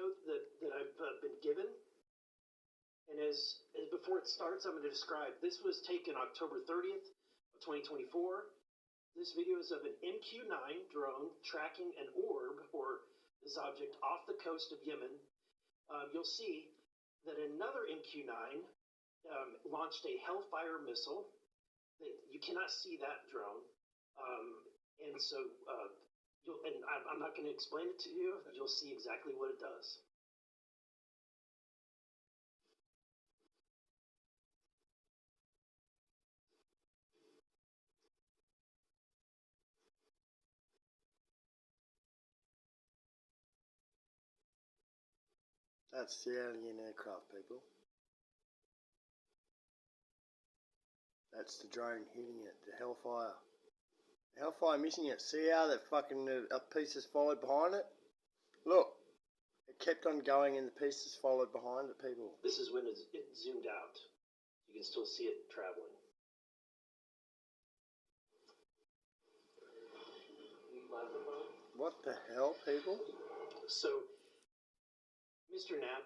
video that I've been given. And as before it starts, I'm going to describe. This was taken October 30th of 2024. This video is of an MQ-9 drone tracking an orb, or this object, off the coast of Yemen. You'll see that another MQ-9 launched a Hellfire missile. You cannot see that drone. And so, I'm not going to explain it to you. You'll see exactly what it does. That's the alien aircraft, people. That's the drone hitting it, the Hellfire. The Hellfire missing it. See how that fucking pieces followed behind it? Look, it kept on going and the pieces followed behind it, people. This is when it zoomed out. You can still see it traveling. What the hell, people? So, Mr. Knapp,